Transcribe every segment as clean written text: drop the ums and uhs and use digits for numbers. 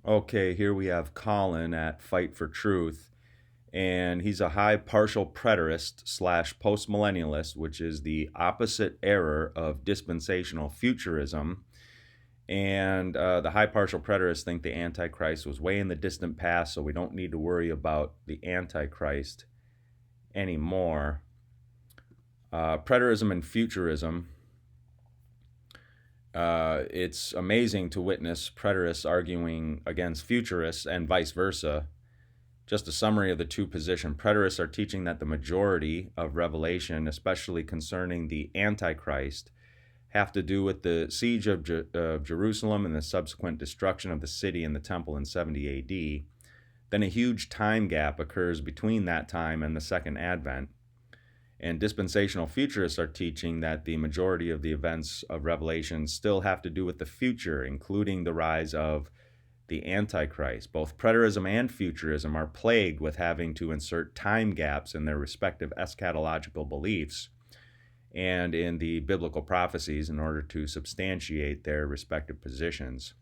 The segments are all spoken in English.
Okay, here we have Colin at Fight for Truth, and he's a high partial preterist slash postmillennialist, which is the opposite error of dispensational futurism. And the high partial preterists think the Antichrist was way in the distant past, so we don't need to worry about the Antichrist anymore. Preterism and Futurism. It's amazing to witness preterists arguing against futurists and vice versa. Just a summary of the two positions. Preterists are teaching that the majority of revelation, especially concerning the Antichrist, have to do with the siege of Jerusalem and the subsequent destruction of the city and the temple in 70 AD. Then a huge time gap occurs between that time and the Second Advent. And dispensational futurists are teaching that the majority of the events of Revelation still have to do with the future, including the rise of the Antichrist. Both preterism and futurism are plagued with having to insert time gaps in their respective eschatological beliefs and in the biblical prophecies in order to substantiate their respective positions.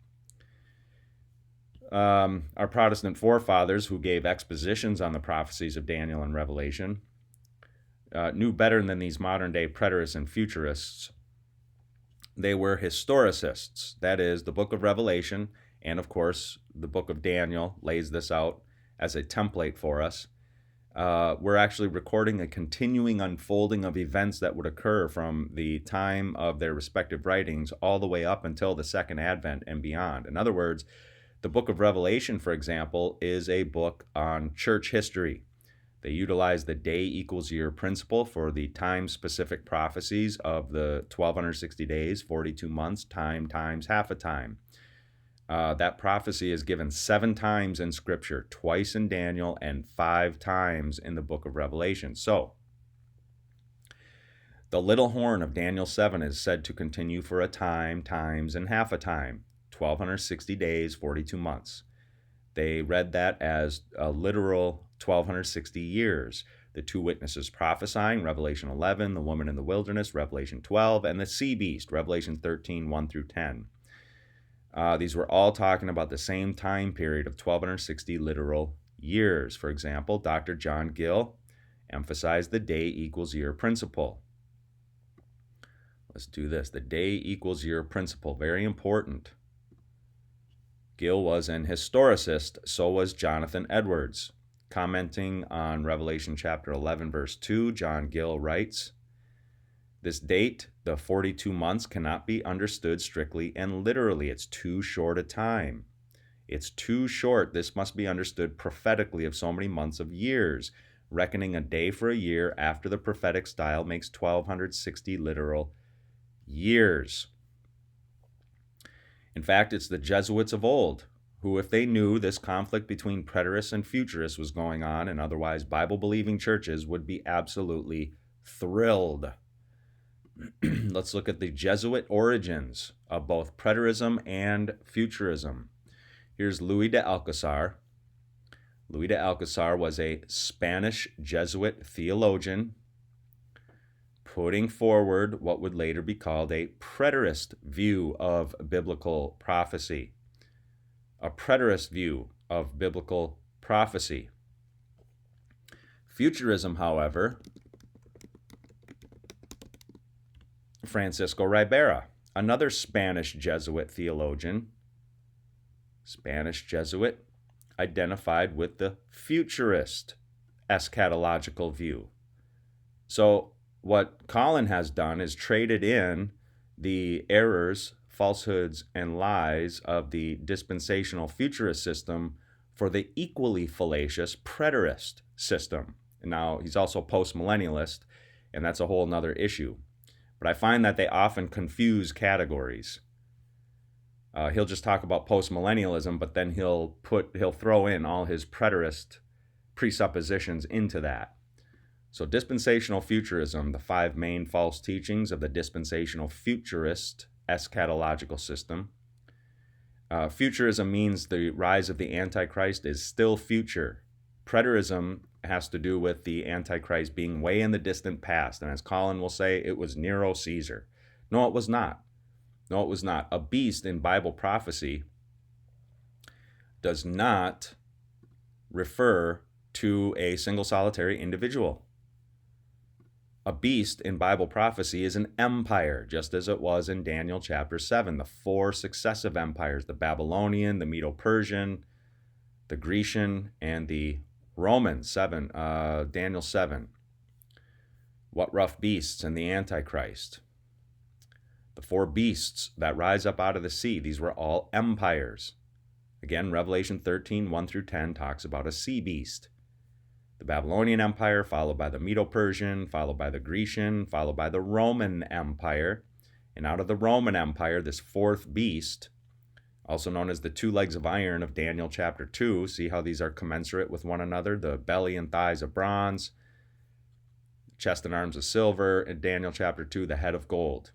Our Protestant forefathers, who gave expositions on the prophecies of Daniel and Revelation, knew better than these modern-day preterists and futurists. They were historicists. That is, the book of Revelation, and of course, the book of Daniel lays this out as a template for us. We're actually recording a continuing unfolding of events that would occur from the time of their respective writings all the way up until the Second Advent and beyond. In other words, the book of Revelation, for example, is a book on church history. They utilize the day equals year principle for the time-specific prophecies of the 1260 days, 42 months, time times half a time. That prophecy is given 7 times in Scripture, twice in Daniel and 5 times in the book of Revelation. So, the little horn of Daniel 7 is said to continue for a time, times, and half a time, 1260 days, 42 months. They read that as a literal 1260 years. The 2 witnesses prophesying, Revelation 11, the woman in the wilderness, Revelation 12, and the sea beast, Revelation 13, 1 through 10. These were all talking about the same time period of 1260 literal years. For example, Dr. John Gill emphasized the day equals year principle. Let's do this. The day equals year principle, very important. Gill was an historicist, so was Jonathan Edwards. Commenting on Revelation chapter 11, verse 2, John Gill writes, "This date, the 42 months, cannot be understood strictly and literally. It's too short a time. It's too short. This must be understood prophetically of so many months of years. Reckoning a day for a year after the prophetic style makes 1260 literal years." In fact, it's the Jesuits of old who, if they knew this conflict between preterists and futurists was going on in otherwise Bible-believing churches, would be absolutely thrilled. Let's look at the Jesuit origins of both preterism and futurism. Here's Louis de Alcazar. Louis de Alcazar was a Spanish Jesuit theologian putting forward what would later be called a preterist view of biblical prophecy. A preterist view of biblical prophecy. Futurism, however, Francisco Ribera, another Spanish Jesuit theologian, Spanish Jesuit, identified with the futurist eschatological view. So what Colin has done is traded in the errors, falsehoods, and lies of the dispensational futurist system for the equally fallacious preterist system. Now, he's also postmillennialist, and that's a whole nother issue. But I find that they often confuse categories. He'll just talk about postmillennialism, but then he'll throw in all his preterist presuppositions into that. So dispensational futurism, the 5 main false teachings of the dispensational futurist eschatological system. Futurism means the rise of the Antichrist is still future. Preterism has to do with the Antichrist being way in the distant past. And as Colin will say, it was Nero Caesar. No, it was not. No, it was not. A beast in Bible prophecy does not refer to a single solitary individual. A beast in Bible prophecy is an empire, just as it was in Daniel chapter 7. The 4 successive empires, the Babylonian, the Medo-Persian, the Grecian, and the Roman, Daniel 7. What rough beasts and the Antichrist. The 4 beasts that rise up out of the sea, these were all empires. Again, Revelation 13, 1 through 10 talks about a sea beast. The Babylonian Empire, followed by the Medo-Persian, followed by the Grecian, followed by the Roman Empire. And out of the Roman Empire, this 4th beast, also known as the 2 legs of iron of Daniel chapter 2, see how these are commensurate with one another, the belly and thighs of bronze, chest and arms of silver, and Daniel chapter 2, the head of gold.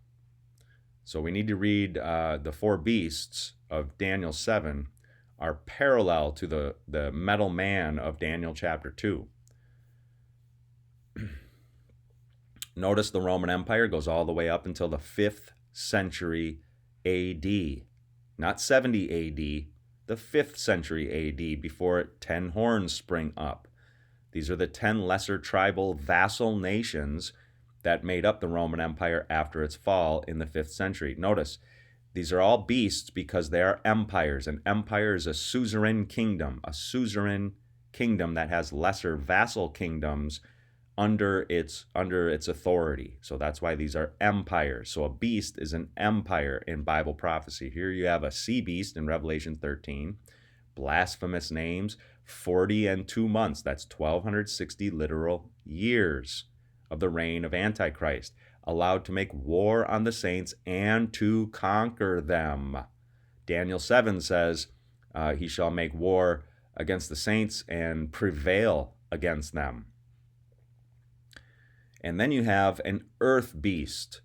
So we need to read the 4 beasts of Daniel 7 are parallel to the metal man of Daniel chapter 2. Notice the Roman Empire goes all the way up until the 5th century AD. Not 70 AD, the 5th century AD, before 10 horns spring up. These are the 10 lesser tribal vassal nations that made up the Roman Empire after its fall in the 5th century. Notice, these are all beasts because they are empires. An empire is a suzerain kingdom that has lesser vassal kingdoms under its authority. So that's why these are empires. So a beast is an empire in Bible prophecy. Here you have a sea beast in Revelation 13, blasphemous names, 40 and 2 months. That's 1,260 literal years of the reign of Antichrist, allowed to make war on the saints and to conquer them. Daniel 7 says he shall make war against the saints and prevail against them. And then you have an earth beast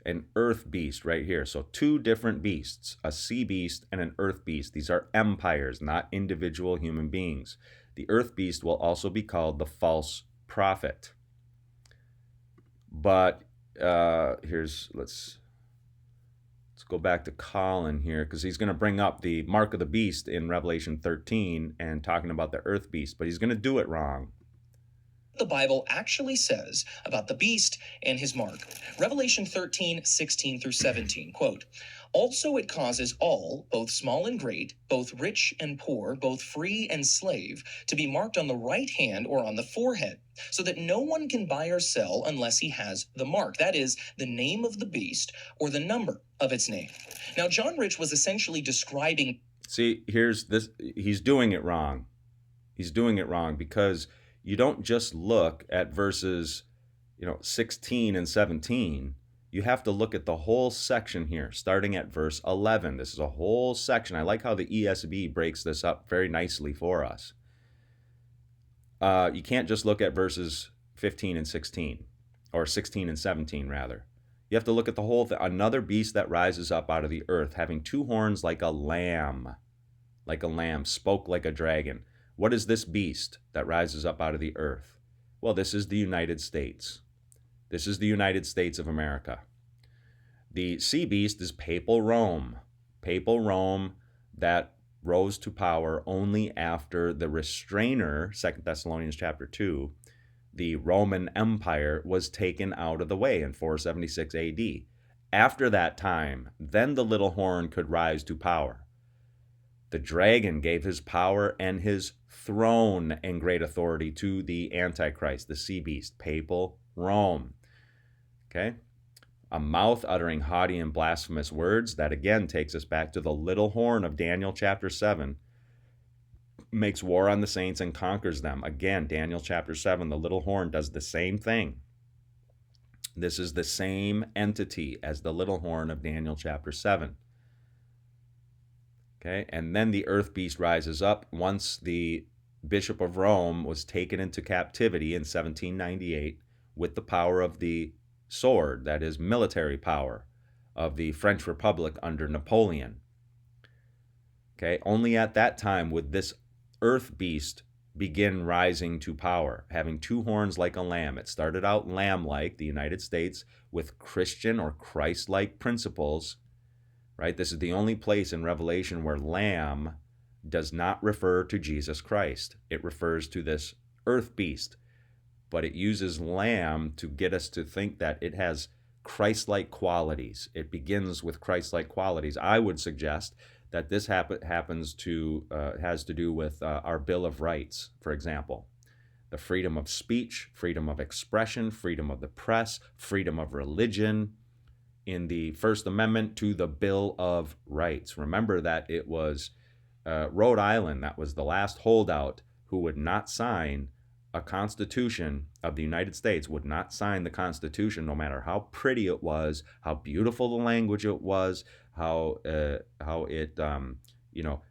right here. So 2 different beasts, a sea beast and an earth beast. These are empires, not individual human beings. The earth beast will also be called the false prophet. But let's go back to Colin here, because he's going to bring up the mark of the beast in Revelation 13 and talking about the earth beast, but he's going to do it wrong. The Bible actually says about the beast and his mark. Revelation 13, 16 through 17, quote, "Also it causes all, both small and great, both rich and poor, both free and slave, to be marked on the right hand or on the forehead, so that no one can buy or sell unless he has the mark, that is, the name of the beast or the number of its name." Now, John Rich was essentially describing... See, here's this. He's doing it wrong. He's doing it wrong because you don't just look at verses 16 and 17. You have to look at the whole section here, starting at verse 11. This is a whole section. I like how the ESV breaks this up very nicely for us. You can't just look at verses 15 and 16, or 16 and 17, rather. You have to look at the whole thing. Another beast that rises up out of the earth, having 2 horns like a lamb, spoke like a dragon. What is this beast that rises up out of the earth? Well, this is the United States. This is the United States of America. The sea beast is papal Rome. Papal Rome that rose to power only after the restrainer, 2 Thessalonians chapter 2, the Roman Empire, was taken out of the way in 476 AD. After that time, then the little horn could rise to power. The dragon gave his power and his throne and great authority to the Antichrist, the sea beast, papal Rome. Okay? A mouth uttering haughty and blasphemous words. That again takes us back to the little horn of Daniel chapter 7. Makes war on the saints and conquers them. Again, Daniel chapter 7, the little horn does the same thing. This is the same entity as the little horn of Daniel chapter 7. Okay, and then the earth beast rises up once the Bishop of Rome was taken into captivity in 1798 with the power of the sword, that is military power, of the French Republic under Napoleon. Okay, only at that time would this earth beast begin rising to power, having 2 horns like a lamb. It started out lamb-like, the United States, with Christian or Christ-like principles. Right? This is the only place in Revelation where lamb does not refer to Jesus Christ. It refers to this earth beast, but it uses lamb to get us to think that it has Christ-like qualities. It begins with Christ-like qualities. I would suggest that this has to do with our Bill of Rights, for example. The freedom of speech, freedom of expression, freedom of the press, freedom of religion in the First Amendment to the Bill of Rights. Remember that it was Rhode Island that was the last holdout who would not sign a Constitution of the United States, would not sign the Constitution, no matter how pretty it was, how beautiful the language it was, how it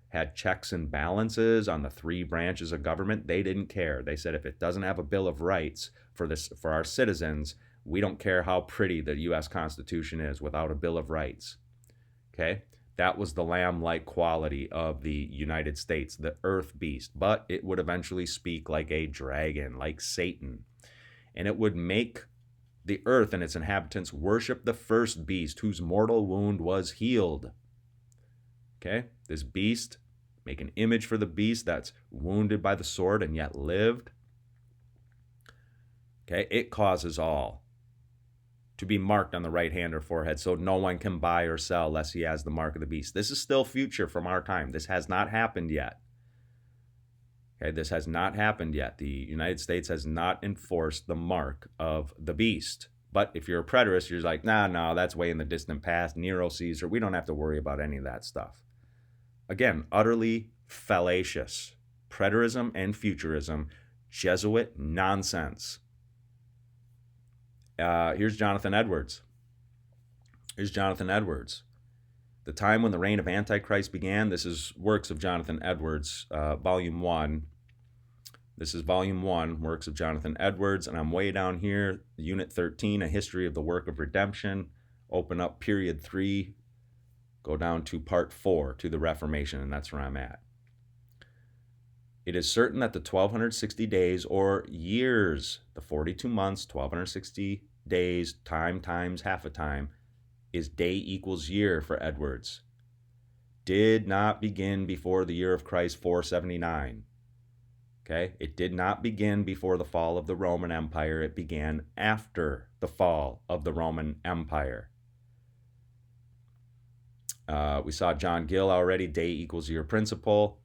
had checks and balances on the three branches of government. They didn't care. They said if it doesn't have a Bill of Rights for our citizens, we don't care how pretty the U.S. Constitution is without a Bill of Rights. Okay? That was the lamb-like quality of the United States, the earth beast. But it would eventually speak like a dragon, like Satan. And it would make the earth and its inhabitants worship the first beast whose mortal wound was healed. Okay? This beast, make an image for the beast that's wounded by the sword and yet lived. Okay? It causes all to be marked on the right hand or forehead, so no one can buy or sell lest he has the mark of the beast. This is still future from our time. This has not happened yet. Okay, this has not happened yet. The United States has not enforced the mark of the beast. But if you're a preterist, you're like, no, that's way in the distant past. Nero, Caesar, we don't have to worry about any of that stuff. Again, utterly fallacious. Preterism and Futurism, Jesuit nonsense. Here's Jonathan Edwards. The time when the reign of Antichrist began. This is Works of Jonathan Edwards, Volume 1. This is Volume 1, Works of Jonathan Edwards, and I'm way down here, Unit 13, A History of the Work of Redemption. Open up Period 3, go down to Part 4, to the Reformation, and that's where I'm at. It is certain that the 1260 days or years, the 42 months, 1260 days, time times half a time, is day equals year for Edwards. Did not begin before the year of Christ 479. Okay? It did not begin before the fall of the Roman Empire. It began after the fall of the Roman Empire. We saw John Gill already, day equals year principle.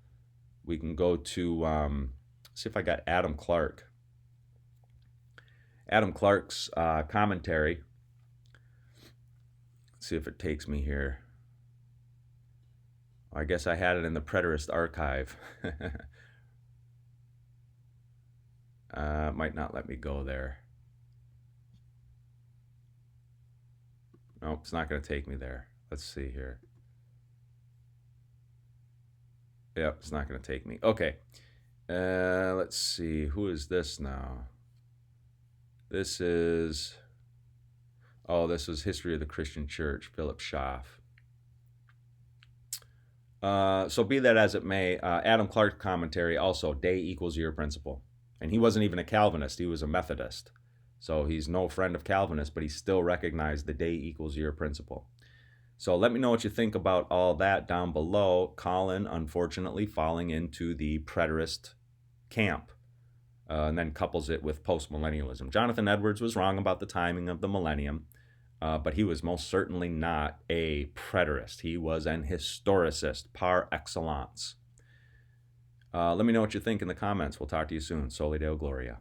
We can go to, see if I got Adam Clark. Adam Clark's commentary. Let's see if it takes me here. I guess I had it in the Preterist archive. Might not let me go there. Nope, it's not going to take me there. Let's see here. Yep, it's not going to take me. Okay. Let's see. Who is this now? This is History of the Christian Church, Philip Schaff. So be that as it may, Adam Clark's commentary also, day equals year principle. And he wasn't even a Calvinist. He was a Methodist. So he's no friend of Calvinists, but he still recognized the day equals year principle. So let me know what you think about all that down below. Colin, unfortunately, falling into the preterist camp, and then couples it with postmillennialism. Jonathan Edwards was wrong about the timing of the millennium, but he was most certainly not a preterist. He was an historicist par excellence. Let me know what you think in the comments. We'll talk to you soon. Soli Deo Gloria.